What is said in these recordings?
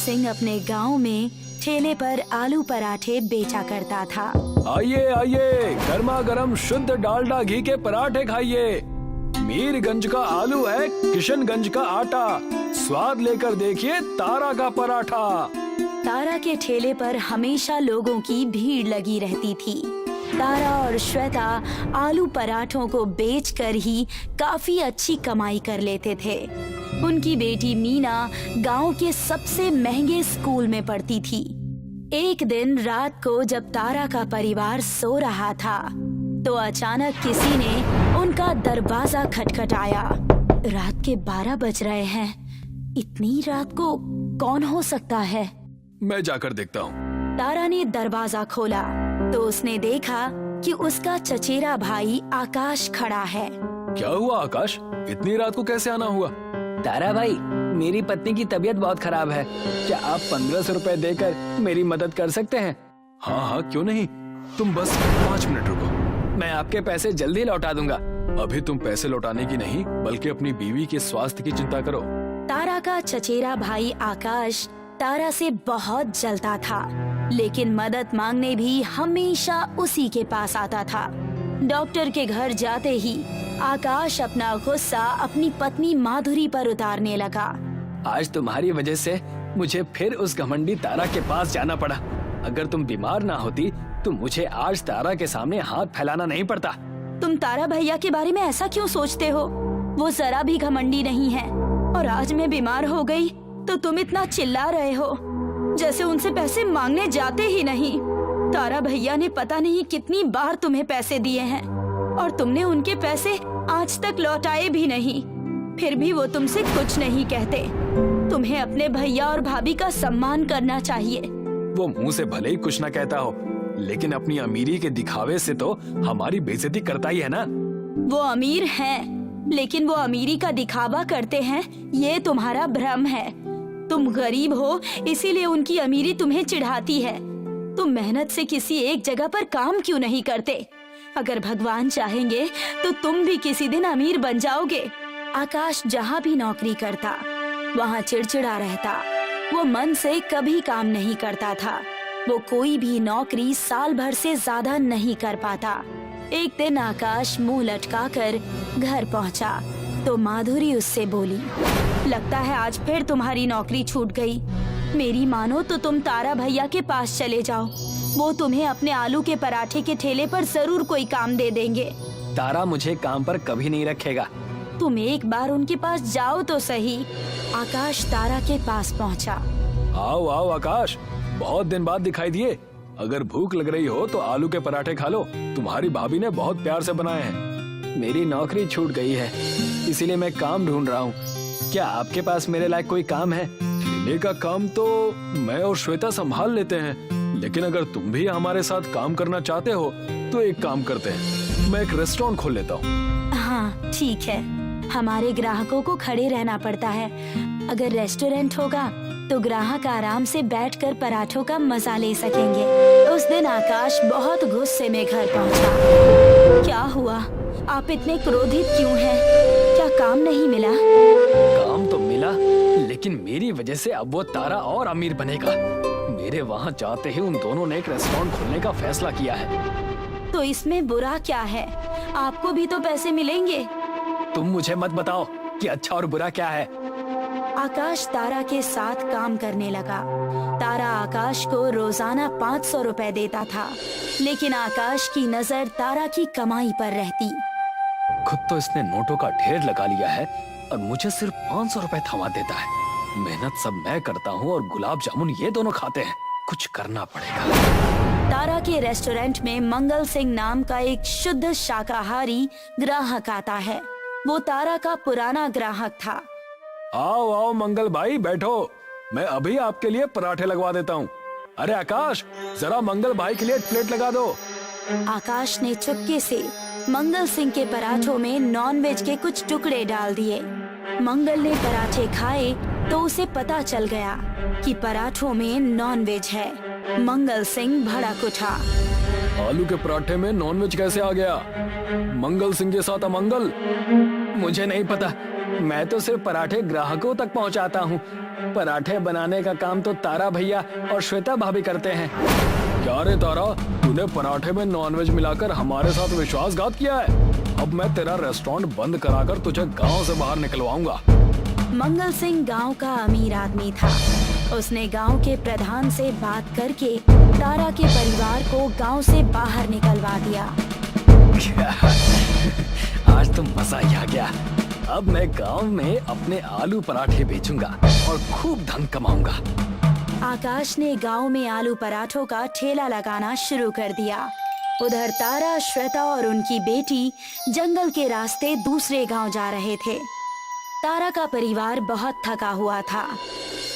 सिंह अपने गांव में ठेले पर आलू पराठे बेचा करता था। आइए आइए, गर्मा गर्म शुद्ध डालडा घी के पराठे खाइए। मीरगंज का आलू है, किशनगंज का आटा, स्वाद लेकर देखिए तारा का पराठा। तारा के ठेले पर हमेशा लोगों की भीड़ लगी रहती थी। तारा और श्वेता आलू पराठों को बेचकर ही काफी अच्छी कमाई कर लेते थे। उनकी बेटी मीना गांव के सबसे महंगे स्कूल में पढ़ती थी। एक दिन रात को जब तारा का परिवार सो रहा था तो अचानक किसी ने उनका दरवाजा खटखटाया। रात के 12 बज रहे हैं, इतनी रात को कौन हो सकता है? मैं जाकर देखता हूँ। तारा ने दरवाजा खोला तो उसने देखा कि उसका चचेरा भाई आकाश खड़ा है। क्या हुआ आकाश, इतनी रात को कैसे आना हुआ? तारा भाई, मेरी पत्नी की तबीयत बहुत खराब है, क्या आप 1500 रुपए देकर मेरी मदद कर सकते हैं? हाँ हाँ, क्यों नहीं, तुम बस 5 मिनट रुको। मैं आपके पैसे जल्दी लौटा दूंगा। अभी तुम पैसे लौटाने की नहीं बल्कि अपनी बीवी के स्वास्थ्य की चिंता करो। तारा का चचेरा भाई आकाश तारा से बहुत जलता था, लेकिन मदद मांगने भी हमेशा उसी के पास आता था। डॉक्टर के घर जाते ही आकाश अपना गुस्सा अपनी पत्नी माधुरी पर उतारने लगा। आज तुम्हारी वजह से मुझे फिर उस घमंडी तारा के पास जाना पड़ा। अगर तुम बीमार ना होती तो मुझे आज तारा के सामने हाथ फैलाना नहीं पड़ता। तुम तारा भैया के बारे में ऐसा क्यों सोचते हो? वो जरा भी घमंडी नहीं है, और आज मैं बीमार हो गई तो तुम इतना चिल्ला रहे हो जैसे उनसे पैसे मांगने जाते ही नहीं। तारा भैया ने पता नहीं कितनी बार तुम्हें पैसे दिए हैं और तुमने उनके पैसे आज तक लौटाए भी नहीं, फिर भी वो तुमसे कुछ नहीं कहते। तुम्हें अपने भैया और भाभी का सम्मान करना चाहिए। वो मुंह से भले ही कुछ न कहता हो, लेकिन अपनी अमीरी के दिखावे से तो हमारी बेइज्जती करता ही है ना। वो अमीर हैं, लेकिन वो अमीरी का दिखावा करते हैं, ये तुम्हारा भ्रम है। तुम गरीब हो इसीलिए उनकी अमीरी तुम्हें चिढ़ाती है। तुम मेहनत से किसी एक जगह पर काम क्यों नहीं करते? अगर भगवान चाहेंगे तो तुम भी किसी दिन अमीर बन जाओगे। आकाश जहाँ भी नौकरी करता वहाँ चिड़चिड़ा रहता। वो मन से कभी काम नहीं करता था। वो कोई भी नौकरी साल भर से ज्यादा नहीं कर पाता। एक दिन आकाश मुंह लटकाकर घर पहुँचा तो माधुरी उससे बोली, लगता है आज फिर तुम्हारी नौकरी छूट गई। मेरी मानो तो तुम तारा भैया के पास चले जाओ, वो तुम्हें अपने आलू के पराठे के ठेले पर जरूर कोई काम दे देंगे। तारा मुझे काम पर कभी नहीं रखेगा। तुम एक बार उनके पास जाओ तो सही। आकाश तारा के पास पहुंचा। आओ आओ आकाश, बहुत दिन बाद दिखाई दिए। अगर भूख लग रही हो तो आलू के पराठे खा लो, तुम्हारी भाभी ने बहुत प्यार से बनाए हैं। मेरी नौकरी छूट गई है, इसीलिए मैं काम ढूंढ रहा हूँ। क्या आपके पास मेरे लायक कोई काम है? ठेले का काम तो मैं और श्वेता संभाल लेते हैं, लेकिन अगर तुम भी हमारे साथ काम करना चाहते हो तो एक काम करते हैं, मैं एक रेस्टोरेंट खोल लेता हूँ। हाँ ठीक है, हमारे ग्राहकों को खड़े रहना पड़ता है। अगर रेस्टोरेंट होगा तो ग्राहक आराम से बैठकर पराठों का मजा ले सकेंगे। उस दिन आकाश बहुत गुस्से में घर पहुंचा। क्या हुआ, आप इतने क्रोधित क्यों हैं? क्या काम नहीं मिला? काम तो मिला, लेकिन मेरी वजह से अब वो तारा और अमीर बनेगा। मेरे वहाँ जाते ही उन दोनों ने एक रेस्टोरेंट खोलने का फैसला किया है। तो इसमें बुरा क्या है? आपको भी तो पैसे मिलेंगे। तुम मुझे मत बताओ कि अच्छा और बुरा क्या है। आकाश तारा के साथ काम करने लगा। तारा आकाश को रोजाना 500 रुपए देता था, लेकिन आकाश की नजर तारा की कमाई पर रहती। खुद तो इसने नोटों का ढेर लगा लिया है और मुझे सिर्फ 500 रुपए थमा देता है। मेहनत सब मैं करता हूँ और गुलाब जामुन ये दोनों खाते हैं। कुछ करना पड़ेगा। तारा के रेस्टोरेंट में मंगल सिंह नाम का एक शुद्ध शाकाहारी ग्राहक आता है। वो तारा का पुराना ग्राहक था। आओ आओ मंगल भाई, बैठो, मैं अभी आपके लिए पराठे लगवा देता हूँ। अरे आकाश, जरा मंगल भाई के लिए एक प्लेट लगा दो। आकाश ने चुपके से मंगल सिंह के पराठों में नॉनवेज के कुछ टुकड़े डाल दिए। मंगल ने पराठे खाए तो उसे पता चल गया कि पराठों में नॉनवेज है। मंगल सिंह भड़क उठा। आलू के पराठे में नॉनवेज कैसे आ गया? मंगल सिंह के साथ अमंगल? मुझे नहीं पता, मैं तो सिर्फ पराठे ग्राहकों तक पहुंचाता हूँ। पराठे बनाने का काम तो तारा भैया और श्वेता भाभी करते हैं। क्या रे तारा, तूने पराठे में नॉनवेज मिलाकर हमारे साथ विश्वासघात किया है। अब मैं तेरा रेस्टोरेंट बंद कराकर तुझे गांव से बाहर निकलवाऊंगा। मंगल सिंह गांव का अमीर आदमी था। उसने गांव के प्रधान से बात करके तारा के परिवार को गांव से बाहर निकलवा दिया। आज तो मजा ही आ गया। अब मैं गांव में अपने आलू पराठे बेचूंगा और खूब धन कमाऊंगा। आकाश ने गांव में आलू पराठों का ठेला लगाना शुरू कर दिया। उधर तारा, श्वेता और उनकी बेटी जंगल के रास्ते दूसरे गांव जा रहे थे। तारा का परिवार बहुत थका हुआ था।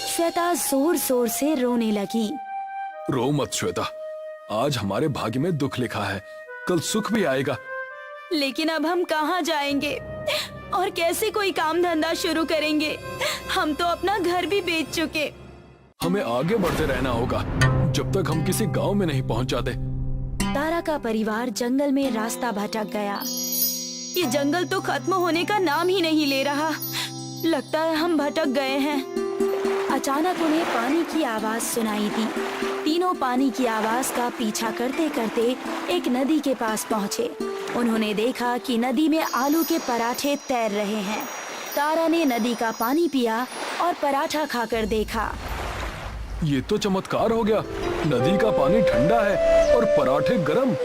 श्वेता जोर जोर से रोने लगी। रो मत श्वेता, आज हमारे भाग्य में दुख लिखा है, कल सुख भी आएगा। लेकिन अब हम कहाँ जाएंगे और कैसे कोई काम धंधा शुरू करेंगे? हम तो अपना घर भी बेच चुके। हमें आगे बढ़ते रहना होगा जब तक हम किसी गांव में नहीं पहुंच जाते। तारा का परिवार जंगल में रास्ता भटक गया। ये जंगल तो खत्म होने का नाम ही नहीं ले रहा। लगता है हम भटक गए हैं। अचानक उन्हें पानी की आवाज सुनाई दी। तीनों पानी की आवाज का पीछा करते करते एक नदी के पास पहुँचे। उन्होंने देखा कि नदी में आलू के पराठे तैर रहे हैं। तारा ने नदी का पानी पिया और पराठा खाकर देखा। ये तो चमत्कार हो गया, नदी का पानी ठंडा है और पराठे गरम।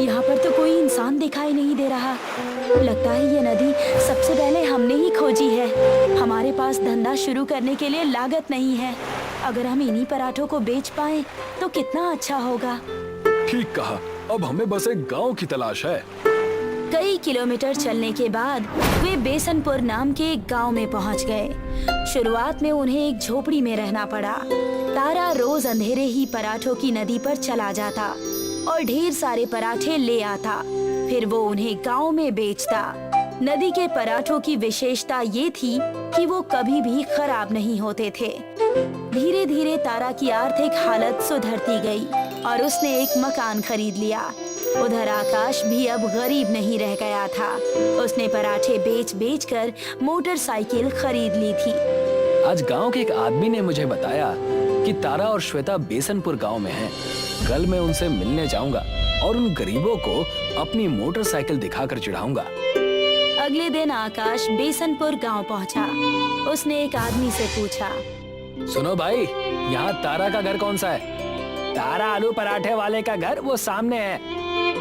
यहाँ पर तो कोई इंसान दिखाई नहीं दे रहा। लगता है ये नदी सबसे पहले हमने ही खोजी है। हमारे पास धंधा शुरू करने के लिए लागत नहीं है। अगर हम इन्हीं पराठों को बेच पाएं तो कितना अच्छा होगा। ठीक कहा, अब हमें बस एक गांव की तलाश है। कई किलोमीटर चलने के बाद वे बेसनपुर नाम के एक गांव में पहुंच गए। शुरुआत में उन्हें एक झोपड़ी में रहना पड़ा। तारा रोज अंधेरे ही पराठों की नदी पर चला जाता और ढेर सारे पराठे ले आता। फिर वो उन्हें गांव में बेचता। नदी के पराठों की विशेषता ये थी कि वो कभी भी खराब नहीं होते थे। धीरे धीरे तारा की आर्थिक हालत सुधरती गई और उसने एक मकान खरीद लिया। उधर आकाश भी अब गरीब नहीं रह गया था। उसने पराठे बेच बेच कर मोटरसाइकिल खरीद ली थी। आज गांव के एक आदमी ने मुझे बताया कि तारा और श्वेता बेसनपुर गांव में हैं। कल मैं उनसे मिलने जाऊंगा और उन गरीबों को अपनी मोटरसाइकिल दिखाकर चिढ़ाऊंगा। अगले दिन आकाश बेसनपुर गांव पहुंचा। उसने एक आदमी से पूछा, सुनो भाई, यहाँ तारा का घर कौन सा है? तारा आलू पराठे वाले का घर वो सामने है।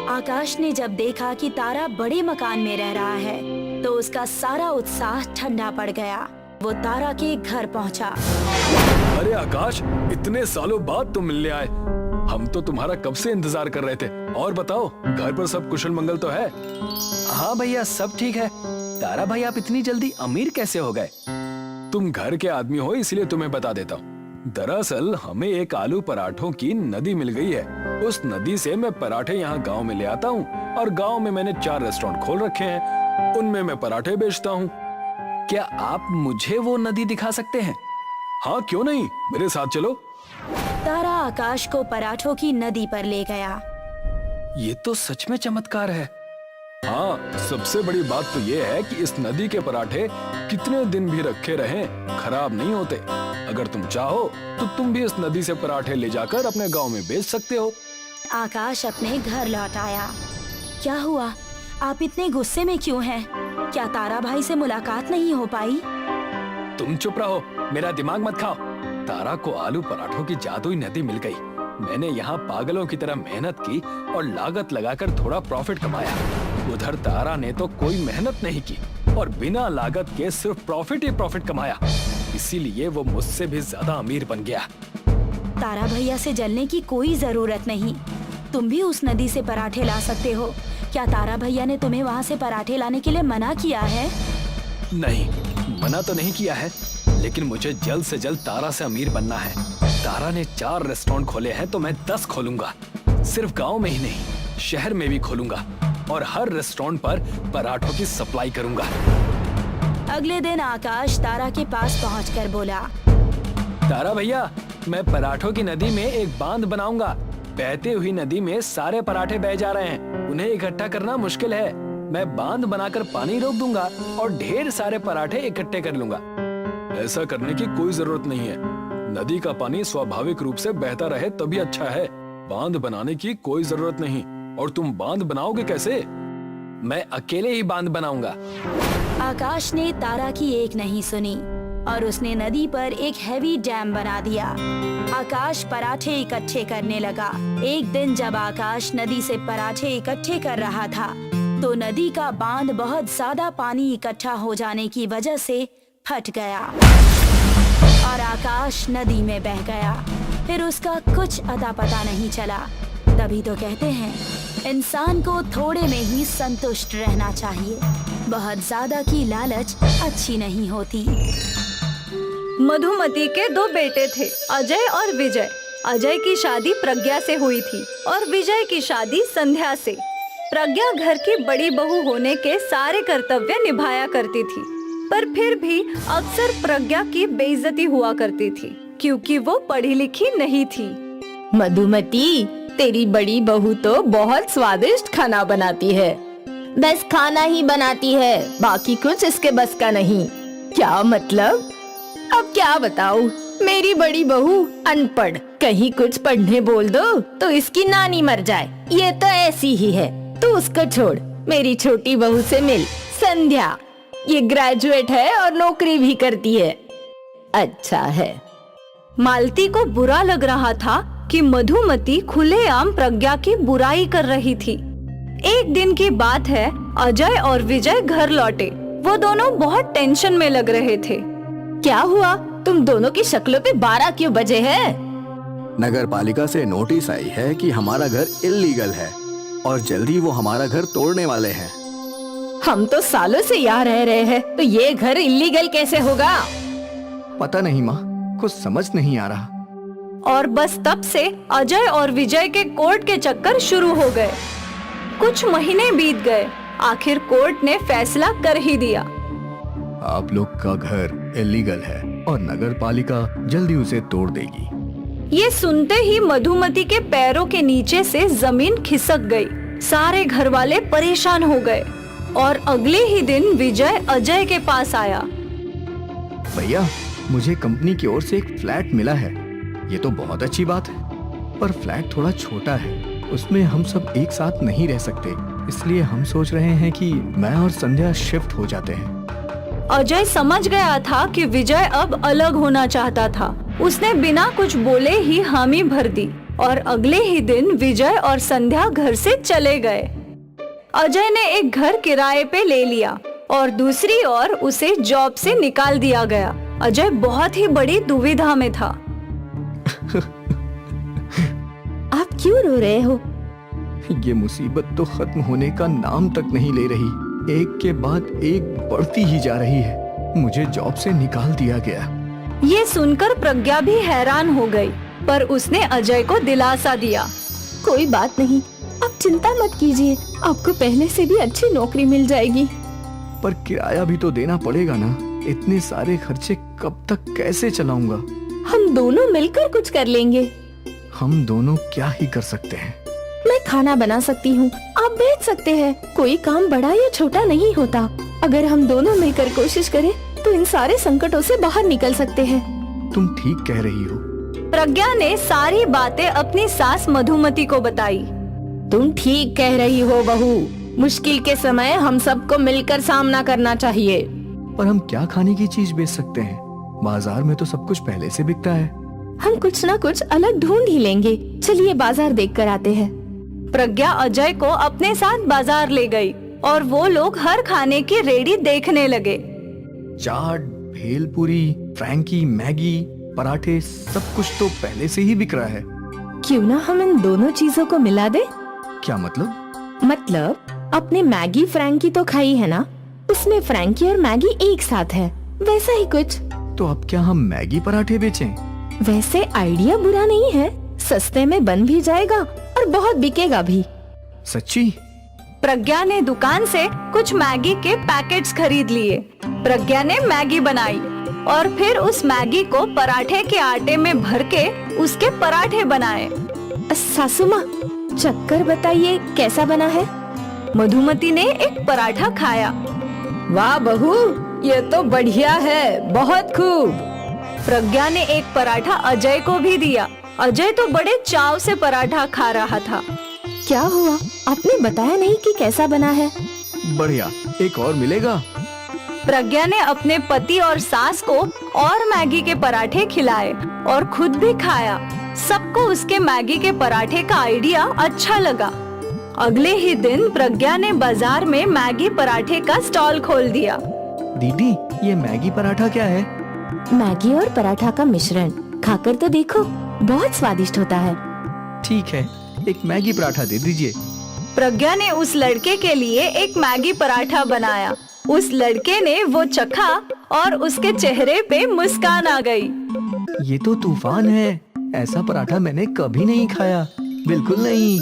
आकाश ने जब देखा कि तारा बड़े मकान में रह रहा है तो उसका सारा उत्साह ठंडा पड़ गया। वो तारा के घर पहुंचा। अरे आकाश, इतने सालों बाद तुम मिलने आए। हम तो तुम्हारा कब से इंतजार कर रहे थे। और बताओ, घर पर सब कुशल मंगल तो है? हाँ भैया, सब ठीक है। तारा भाई, आप इतनी जल्दी अमीर कैसे हो गए? तुम घर के आदमी हो इसलिए तुम्हें बता देता हूँ। दरअसल हमें एक आलू पराठों की नदी मिल गई है। उस नदी से मैं पराठे यहाँ गांव में ले आता हूँ और गांव में मैंने 4 रेस्टोरेंट खोल रखे हैं। उनमें मैं पराठे बेचता हूँ। क्या आप मुझे वो नदी दिखा सकते हैं? हाँ, क्यों नहीं, मेरे साथ चलो। तारा आकाश को पराठों की नदी पर ले गया। ये तो सच में चमत्कार है। हाँ, सबसे बड़ी बात तो ये है कि इस नदी के पराठे कितने दिन भी रखे रहें खराब नहीं होते। अगर तुम चाहो तो तुम भी इस नदी से पराठे ले जाकर अपने गांव में बेच सकते हो। आकाश अपने घर लौट आया। क्या हुआ? आप इतने गुस्से में क्यों हैं? क्या तारा भाई से मुलाकात नहीं हो पाई? तुम चुप रहो, मेरा दिमाग मत खाओ। तारा को आलू पराठों की जादुई नदी मिल गई। मैंने यहाँ पागलों की तरह मेहनत की और लागत लगाकर थोड़ा प्रॉफिट कमाया। उधर तारा ने तो कोई मेहनत नहीं की और बिना लागत के सिर्फ प्रॉफिट ही प्रॉफिट कमाया। इसीलिए वो मुझसे भी ज्यादा अमीर बन गया। तारा भैया से जलने की कोई जरूरत नहीं। तुम भी उस नदी से पराठे ला सकते हो। क्या तारा भैया ने तुम्हें वहाँ से पराठे लाने के लिए मना किया है? नहीं, मना तो नहीं किया है, लेकिन मुझे जल्द से जल्द तारा से अमीर बनना है। तारा ने 4 रेस्टोरेंट खोले हैं तो मैं 10 खोलूंगा। सिर्फ गांव में ही नहीं, शहर में भी खोलूंगा और हर रेस्टोरेंट पर पराठों की सप्लाई करूंगा। अगले दिन आकाश तारा के पास पहुंचकर बोला, तारा भैया, मैं पराठों की नदी में एक बांध बनाऊंगा। बहती हुई नदी में सारे पराठे बह जा रहे हैं, उन्हें इकट्ठा करना मुश्किल है। मैं बांध बनाकर पानी रोक दूंगा और ढेर सारे पराठे इकट्ठे कर लूंगा। ऐसा करने की कोई जरूरत नहीं है। नदी का पानी स्वाभाविक रूप से बहता रहे तभी अच्छा है। बांध बनाने की कोई जरूरत नहीं। और तुम बांध बनाओगे कैसे? मैं अकेले ही बांध बनाऊंगा। आकाश ने तारा की एक नहीं सुनी और उसने नदी पर एक हैवी डैम बना दिया। आकाश पराठे इकट्ठे करने लगा। एक दिन जब आकाश नदी से पराठे इकट्ठे कर रहा था तो नदी का बांध बहुत ज्यादा पानी इकट्ठा हो जाने की वजह से फट गया और आकाश नदी में बह गया। फिर उसका कुछ अता पता नहीं चला। तभी तो कहते हैं इंसान को थोड़े में ही संतुष्ट रहना चाहिए। बहुत ज्यादा की लालच अच्छी नहीं होती। मधुमती के 2 बेटे थे, अजय और विजय। अजय की शादी प्रज्ञा से हुई थी और विजय की शादी संध्या से। प्रज्ञा घर की बड़ी बहू होने के सारे कर्तव्य निभाया करती थी, पर फिर भी अक्सर प्रज्ञा की बेइज्जती हुआ करती थी क्योंकि वो पढ़ी लिखी नहीं थी। मधुमती, तेरी बड़ी बहू तो बहुत स्वादिष्ट खाना बनाती है। बस खाना ही बनाती है, बाकी कुछ इसके बस का नहीं। क्या मतलब? अब क्या बताऊं? मेरी बड़ी बहू अनपढ़, कहीं कुछ पढ़ने बोल दो तो इसकी नानी मर जाए। ये तो ऐसी ही है। तू उसको छोड़, मेरी छोटी बहू से मिल, संध्या। ये ग्रेजुएट है और नौकरी भी करती है। अच्छा है। मालती को बुरा लग रहा था कि मधुमती खुलेआम प्रज्ञा की बुराई कर रही थी। एक दिन की बात है, अजय और विजय घर लौटे। वो दोनों बहुत टेंशन में लग रहे थे। क्या हुआ? तुम दोनों की शक्लों पे 12 क्यों बजे हैं? नगर पालिका से नोटिस आई है कि हमारा घर इल्लीगल है और जल्दी वो हमारा घर तोड़ने वाले हैं। हम तो सालों से यहाँ रह रहे हैं, तो ये घर इल्लीगल कैसे होगा? पता नहीं माँ, कुछ समझ नहीं आ रहा। और बस तब से अजय और विजय के कोर्ट के चक्कर शुरू हो गए। कुछ महीने बीत गए। आखिर कोर्ट ने फैसला कर ही दिया। आप लोग का घर इल्लीगल है और नगर पालिका जल्दी उसे तोड़ देगी। ये सुनते ही मधुमती के पैरों के नीचे से जमीन खिसक गई। सारे घर वाले परेशान हो गए और अगले ही दिन विजय अजय के पास आया। भैया, मुझे कंपनी की ओर से एक फ्लैट मिला है। ये तो बहुत अच्छी बात है, पर फ्लैट थोड़ा छोटा है। उसमें हम सब एक साथ नहीं रह सकते, इसलिए हम सोच रहे हैं कि मैं और संध्या शिफ्ट हो जाते हैं। अजय समझ गया था कि विजय अब अलग होना चाहता था। उसने बिना कुछ बोले ही हामी भर दी और अगले ही दिन विजय और संध्या घर से चले गए। अजय ने एक घर किराए पे ले लिया और दूसरी ओर उसे जॉब से निकाल दिया गया। अजय बहुत ही बड़ी दुविधा में था। आप क्यों रो रहे हो? ये मुसीबत तो खत्म होने का नाम तक नहीं ले रही। एक के बाद एक बढ़ती ही जा रही है। मुझे जॉब से निकाल दिया गया। ये सुनकर प्रज्ञा भी हैरान हो गई, पर उसने अजय को दिलासा दिया। कोई बात नहीं, आप चिंता मत कीजिए, आपको पहले से भी अच्छी नौकरी मिल जाएगी। पर किराया भी तो देना पड़ेगा ना। इतने सारे खर्चे कब तक कैसे चलाऊंगा? हम दोनों मिलकर कुछ कर लेंगे। हम दोनों क्या ही कर सकते हैं? मैं खाना बना सकती हूँ, आप बेच सकते हैं। कोई काम बड़ा या छोटा नहीं होता। अगर हम दोनों मिलकर कोशिश करें तो इन सारे संकटों से बाहर निकल सकते हैं। तुम ठीक कह रही हो। प्रज्ञा ने सारी बातें अपनी सास मधुमती को बताई। तुम ठीक कह रही हो बहू, मुश्किल के समय हम सबको मिलकर सामना करना चाहिए। पर हम क्या खाने की चीज बेच सकते हैं? बाजार में तो सब कुछ पहले से बिकता है। हम कुछ ना कुछ अलग ढूंढ ही लेंगे। चलिए बाजार देख कर आते हैं। प्रज्ञा अजय को अपने साथ बाजार ले गई और वो लोग हर खाने की रेडी देखने लगे। चाट, भेलपुरी, फ्रैंकी, मैगी, पराठे, सब कुछ तो पहले से ही बिक रहा है। क्यों ना हम इन दोनों चीजों को मिला दे? क्या मतलब? मतलब आपने मैगी फ्रैंकी तो खाई है ना, उसमें फ्रैंकी और मैगी एक साथ है, वैसा ही कुछ। तो अब क्या हम मैगी पराठे बेचें? वैसे आइडिया बुरा नहीं है, सस्ते में बन भी जाएगा और बहुत बिकेगा भी। सच्ची? प्रज्ञा ने दुकान से कुछ मैगी के पैकेट्स खरीद लिए। प्रज्ञा ने मैगी बनाई और फिर उस मैगी को पराठे के आटे में भर के उसके पराठे बनाए। सासू माँ, चक्कर बताइए कैसा बना है? मधुमती ने एक पराठा खाया। वाह बहू, ये तो बढ़िया है, बहुत खूब। प्रज्ञा ने एक पराठा अजय को भी दिया। अजय तो बड़े चाव से पराठा खा रहा था। क्या हुआ, आपने बताया नहीं कि कैसा बना है? बढ़िया, एक और मिलेगा? प्रज्ञा ने अपने पति और सास को और मैगी के पराठे खिलाए और खुद भी खाया। सबको उसके मैगी के पराठे का आइडिया अच्छा लगा। अगले ही दिन प्रज्ञा ने बाजार में मैगी पराठे का स्टॉल खोल दिया। दीदी, ये मैगी पराठा क्या है? मैगी और पराठा का मिश्रण, खाकर तो देखो, बहुत स्वादिष्ट होता है। ठीक है, एक मैगी पराठा दे दीजिए। प्रज्ञा ने उस लड़के के लिए एक मैगी पराठा बनाया। उस लड़के ने वो चखा और उसके चेहरे पे मुस्कान आ गई। ये तो तूफान है, ऐसा पराठा मैंने कभी नहीं खाया, बिल्कुल नहीं।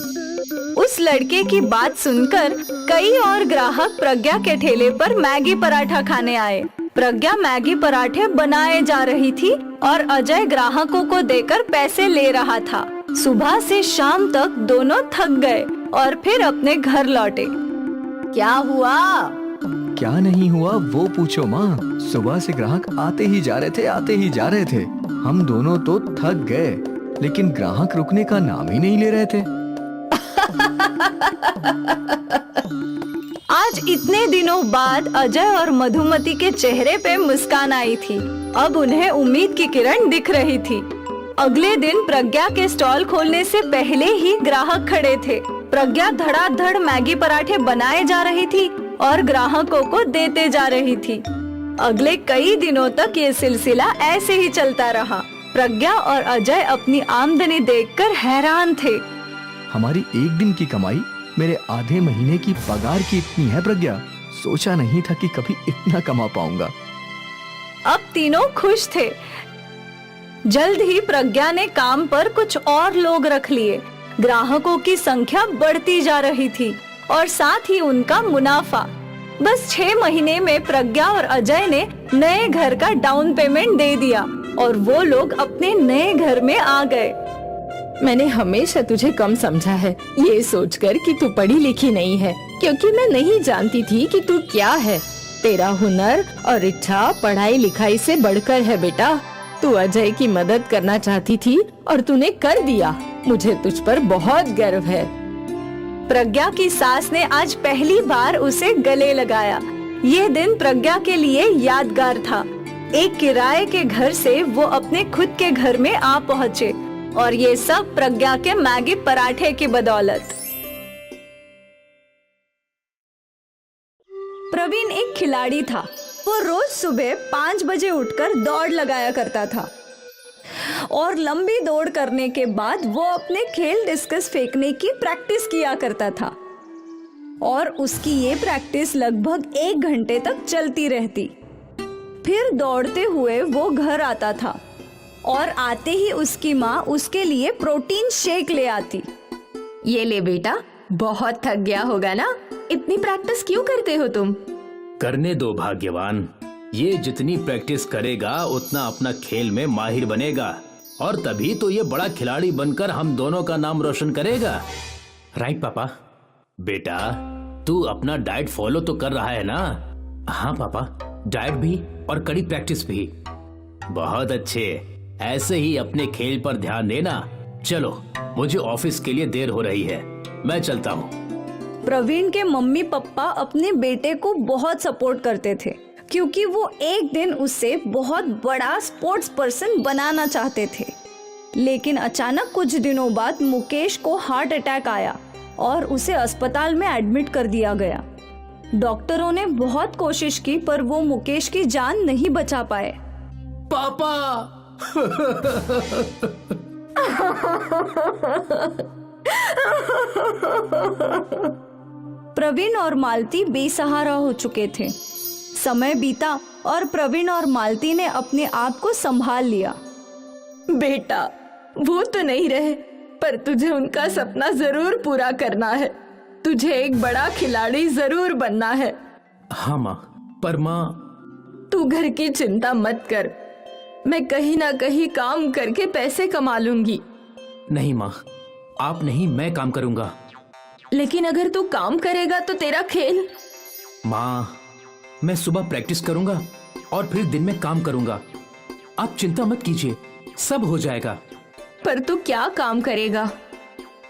उस लड़के की बात सुनकर कई और ग्राहक प्रज्ञा के ठेले पर मैगी पराठा खाने आए। प्रज्ञा मैगी पराठे बनाए जा रही थी और अजय ग्राहकों को देकर पैसे ले रहा था। सुबह से शाम तक दोनों थक गए और फिर अपने घर लौटे। क्या हुआ? क्या नहीं हुआ वो पूछो माँ। सुबह से ग्राहक आते ही जा रहे थे। हम दोनों तो थक गए, लेकिन ग्राहक रुकने का नाम ही नहीं ले रहे थे। आज इतने दिनों बाद अजय और मधुमती के चेहरे पे मुस्कान आई थी। अब उन्हें उम्मीद की किरण दिख रही थी। अगले दिन प्रज्ञा के स्टॉल खोलने से पहले ही ग्राहक खड़े थे। प्रज्ञा धड़ाधड़ मैगी पराठे बनाए जा रही थी और ग्राहकों को देते जा रही थी। अगले कई दिनों तक ये सिलसिला ऐसे ही चलता रहा। प्रज्ञा और अजय अपनी आमदनी देखकर हैरान थे। हमारी एक दिन की कमाई मेरे आधे महीने की पगार की इतनी है प्रज्ञा। सोचा नहीं था कि कभी इतना कमा पाऊंगा। अब तीनों खुश थे। जल्द ही प्रज्ञा ने काम पर कुछ और लोग रख लिए। ग्राहकों की संख्या बढ़ती जा रही थी और साथ ही उनका मुनाफा। बस 6 महीने में प्रज्ञा और अजय ने नए घर का डाउन पेमेंट दे दिया और वो लोग अपने नए घर में आ गए। मैंने हमेशा तुझे कम समझा है, ये सोचकर कि तू पढ़ी लिखी नहीं है, क्योंकि मैं नहीं जानती थी कि तू क्या है। तेरा हुनर और इच्छा पढ़ाई लिखाई से बढ़कर है बेटा। तू अजय की मदद करना चाहती थी और तूने कर दिया। मुझे तुझ पर बहुत गर्व है। प्रज्ञा की सास ने आज पहली बार उसे गले लगाया। ये दिन प्रज्ञा के लिए यादगार था। एक किराए के घर से वो अपने खुद के घर में आ पहुँचे और ये सब प्रज्ञा के मैगी पराठे की बदौलत। प्रवीण एक खिलाड़ी था। वो रोज सुबह 5 बजे उठकर दौड़ लगाया करता था और लंबी दौड़ करने के बाद वो अपने खेल डिस्कस फेंकने की प्रैक्टिस किया करता था और उसकी ये प्रैक्टिस लगभग 1 घंटे तक चलती रहती। फिर दौड़ते हुए वो घर आता था और आते ही उसकी माँ उसके लिए प्रोटीन शेक ले आती। ये ले बेटा, बहुत थक गया होगा ना, इतनी प्रैक्टिस क्यों करते हो तुम? करने दो भाग्यवान, ये जितनी प्रैक्टिस करेगा उतना अपना खेल में माहिर बनेगा और तभी तो ये बड़ा खिलाड़ी बनकर हम दोनों का नाम रोशन करेगा। राइट पापा। बेटा तू अपना डाइट फॉलो तो कर रहा है ना? हाँ पापा, डाइट भी और कड़ी प्रैक्टिस भी। बहुत अच्छे, ऐसे ही अपने खेल पर ध्यान देना। चलो मुझे ऑफिस के लिए देर हो रही है, मैं चलता हूँ। प्रवीण के मम्मी पापा अपने बेटे को बहुत सपोर्ट करते थे क्योंकि वो एक दिन उससे बहुत बड़ा स्पोर्ट्स पर्सन बनाना चाहते थे। लेकिन अचानक कुछ दिनों बाद मुकेश को हार्ट अटैक आया और उसे अस्पताल में एडमिट कर दिया गया। डॉक्टरों ने बहुत कोशिश की पर वो मुकेश की जान नहीं बचा पाए। पापा प्रवीण और मालती बेसहारा हो चुके थे। समय बीता और प्रवीण और मालती ने अपने आप को संभाल लिया। बेटा वो तो नहीं रहे, पर तुझे उनका सपना जरूर पूरा करना है। तुझे एक बड़ा खिलाड़ी जरूर बनना है। हाँ माँ, पर माँ तू घर की चिंता मत कर, मैं कहीं ना कहीं काम करके पैसे कमा लूंगी। नहीं माँ, आप नहीं, मैं काम करूंगा। लेकिन अगर तू काम करेगा तो तेरा खेल। माँ, मैं सुबह प्रैक्टिस करूंगा और फिर दिन में काम करूंगा। आप चिंता मत कीजिए, सब हो जाएगा। पर तू क्या काम करेगा?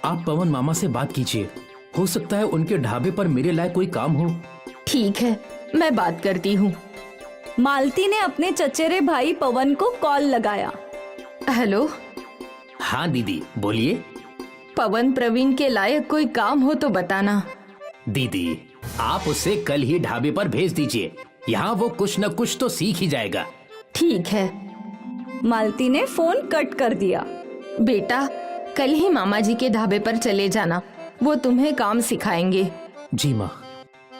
आप पवन मामा से बात कीजिए, हो सकता है उनके ढाबे पर मेरे लायक कोई काम हो। ठीक है, मैं बात करती हूँ। मालती ने अपने चचेरे भाई पवन को कॉल लगाया। हेलो। हाँ दीदी, बोलिए। पवन प्रवीण के लायक कोई काम हो तो बताना। दीदी, आप उसे कल ही ढाबे पर भेज दीजिए, यहाँ वो कुछ न कुछ तो सीख ही जाएगा। ठीक है। मालती ने फोन कट कर दिया। बेटा, कल ही मामा जी के ढाबे पर चले जाना, वो तुम्हें काम सिखाएंगे। जी माँ।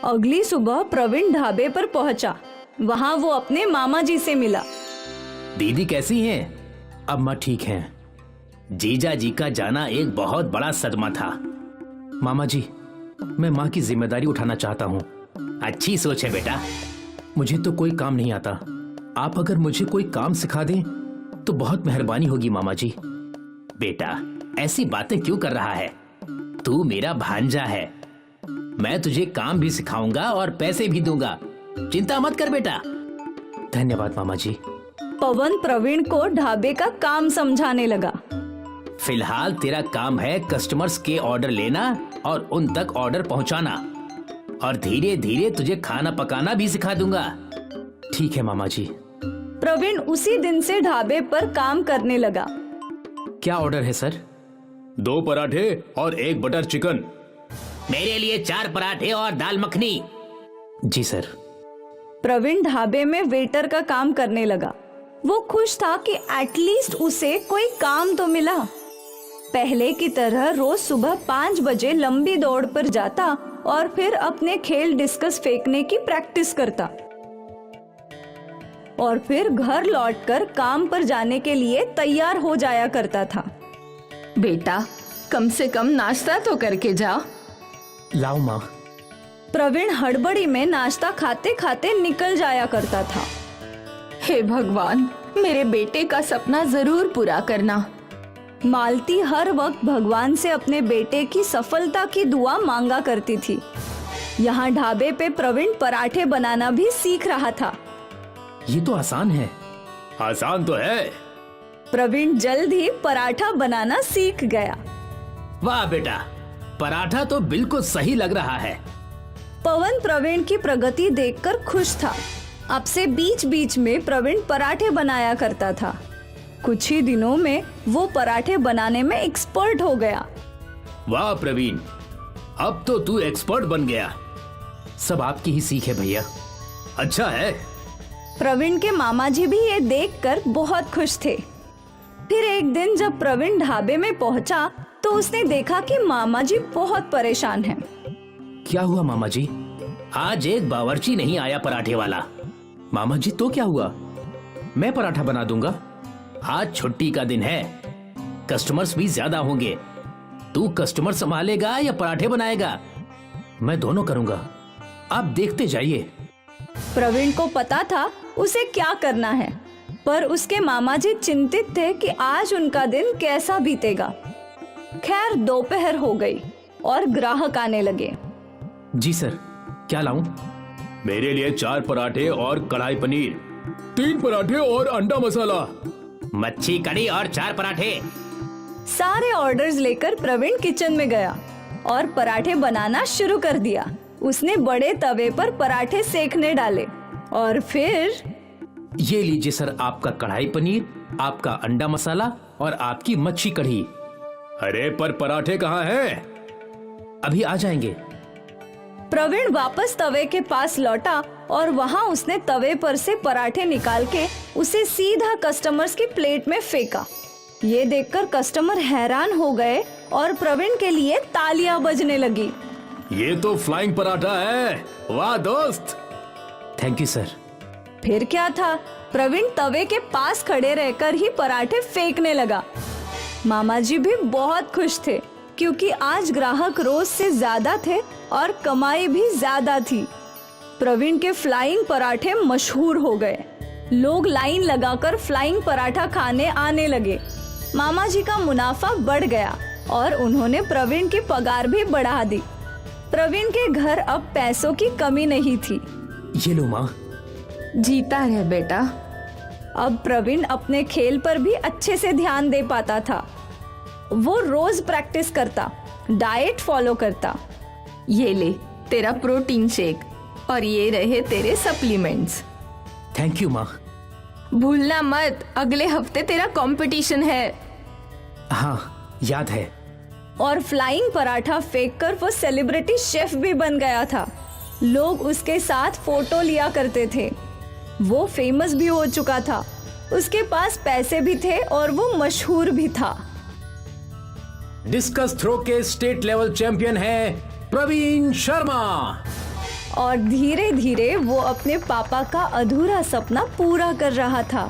अगली सुबह प्रवीण ढाबे पर पहुंचा। वहां वो अपने मामा जी से मिला। दीदी कैसी हैं? अब माँ ठीक हैं। जीजा जी का जाना एक बहुत बड़ा सदमा था। मामा जी, मैं माँ की जिम्मेदारी उठाना चाहता हूँ। अच्छी सोच है बेटा। मुझे तो कोई काम नहीं आता, आप अगर मुझे कोई काम सिखा दें तो बहुत मेहरबानी होगी मामा जी। बेटा, ऐसी बातें क्यों कर रहा है? तू मेरा भांजा है, मैं तुझे काम भी सिखाऊंगा और पैसे भी दूंगा। चिंता मत कर बेटा। धन्यवाद मामा जी। पवन प्रवीण को ढाबे का काम समझाने लगा। फिलहाल तेरा काम है कस्टमर्स के ऑर्डर लेना और उन तक ऑर्डर पहुंचाना, और धीरे धीरे तुझे खाना पकाना भी सिखा दूंगा। ठीक है मामा जी। प्रवीण उसी दिन से ढाबे पर काम करने लगा। क्या ऑर्डर है सर? 2 पराठे और 1 बटर चिकन। मेरे लिए 4 पराठे और दाल मखनी। जी सर। प्रवीण ढाबे में वेटर का काम करने लगा। वो खुश था कि एटलीस्ट उसे कोई काम तो मिला। पहले की तरह रोज सुबह 5 बजे लंबी दौड़ पर जाता और फिर अपने खेल डिस्कस फेंकने की प्रैक्टिस करता, और फिर घर लौटकर काम पर जाने के लिए तैयार हो जाया करता था। बेटा, कम से कम नाश्ता तो करके जा। लाओ माँ। प्रवीण हड़बड़ी में नाश्ता खाते खाते निकल जाया करता था। हे भगवान, मेरे बेटे का सपना जरूर पूरा करना। मालती हर वक्त भगवान से अपने बेटे की सफलता की दुआ मांगा करती थी। यहाँ ढाबे पे प्रवीण पराठे बनाना भी सीख रहा था। ये तो आसान है। आसान तो है। प्रवीण जल्द ही पराठा बनाना सीख गया। वाह बेटा, पराठा तो बिल्कुल सही लग रहा है। पवन प्रवीण की प्रगति देखकर खुश था। अब से बीच बीच में प्रवीण पराठे बनाया करता था। कुछ ही दिनों में वो पराठे बनाने में एक्सपर्ट हो गया। वाह प्रवीण, अब तो तू एक्सपर्ट बन गया। सब आपकी ही सीख है भैया। अच्छा है। प्रवीण के मामा जी भी ये देखकर बहुत खुश थे। फिर एक दिन जब प्रवीण ढाबे में पहुंचा तो उसने देखा कि मामा जी बहुत परेशान हैं। क्या हुआ मामा जी? आज एक बावर्ची नहीं आया पराठे वाला। मामा जी, तो क्या हुआ? मैं पराठा बना दूंगा। आज छुट्टी का दिन है, कस्टमर्स भी ज्यादा होंगे। तू कस्टमर संभालेगा या पराठे बनाएगा? मैं दोनों करूंगा, आप देखते जाइए। प्रवीण को पता था उसे क्या करना है, पर उसके मामा जी चिंतित थे कि आज उनका दिन कैसा बीतेगा। खैर, दोपहर हो गई और ग्राहक आने लगे। जी सर, क्या लाऊं? मेरे लिए 4 पराठे और कढ़ाई पनीर, 3 पराठे और अंडा मसाला, मच्छी कड़ी और 4 पराठे। सारे ऑर्डर्स लेकर प्रवीण किचन में गया और पराठे बनाना शुरू कर दिया। उसने बड़े तवे पर पराठे सेकने डाले और फिर ये लीजिए सर, आपका कढ़ाई पनीर, आपका अंडा मसाला और आपकी मच्छी कढ़ी। अरे पर पराठे कहाँ हैं? अभी आ जाएंगे। प्रवीण वापस तवे के पास लौटा और वहां उसने तवे पर से पराठे निकाल के उसे सीधा कस्टमर्स की प्लेट में फेंका। ये देखकर कस्टमर हैरान हो गए और प्रवीण के लिए तालियां बजने लगी। ये तो फ्लाइंग पराठा है। वाह दोस्त। Thank you sir. फिर क्या था, प्रवीण तवे के पास खड़े रहकर ही पराठे फेंकने लगा। मामा जी भी बहुत खुश थे क्योंकि आज ग्राहक रोज से ज्यादा थे और कमाई भी ज्यादा थी। प्रवीण के फ्लाइंग पराठे मशहूर हो गए। लोग लाइन लगाकर फ्लाइंग पराठा खाने आने लगे। मामा जी का मुनाफा बढ़ गया और उन्होंने प्रवीण की पगार भी बढ़ा दी। प्रवीण के घर अब पैसों की कमी नहीं थी। ये लो माँ। जीता रहे बेटा। अब प्रवीण अपने खेल पर भी अच्छे से ध्यान दे पाता था। वो रोज प्रैक्टिस करता, डाइट फॉलो करता। ये ले तेरा प्रोटीन शेक और ये रहे तेरे सप्लीमेंट्स। थैंक यू माँ। भूलना मत, अगले हफ्ते तेरा कंपटीशन है। हाँ याद है। और फ्लाइंग पराठा फेंककर वो सेलिब्रिटी शेफ भी बन गया था। लोग उसके साथ फोटो लिया करते थे। वो फेमस भी हो चुका था, उसके पास पैसे भी थे और वो मशहूर भी था। डिस्कस थ्रो के स्टेट लेवल चैंपियन है प्रवीण शर्मा। और धीरे धीरे वो अपने पापा का अधूरा सपना पूरा कर रहा था।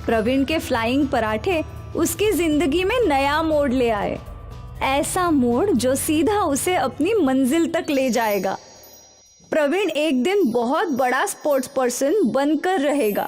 प्रवीण के फ्लाइंग पराठे उसकी जिंदगी में नया मोड़ ले आए, ऐसा मोड़ जो सीधा उसे अपनी मंजिल तक ले जाएगा। प्रवीण एक दिन बहुत बड़ा स्पोर्ट्स पर्सन बनकर रहेगा।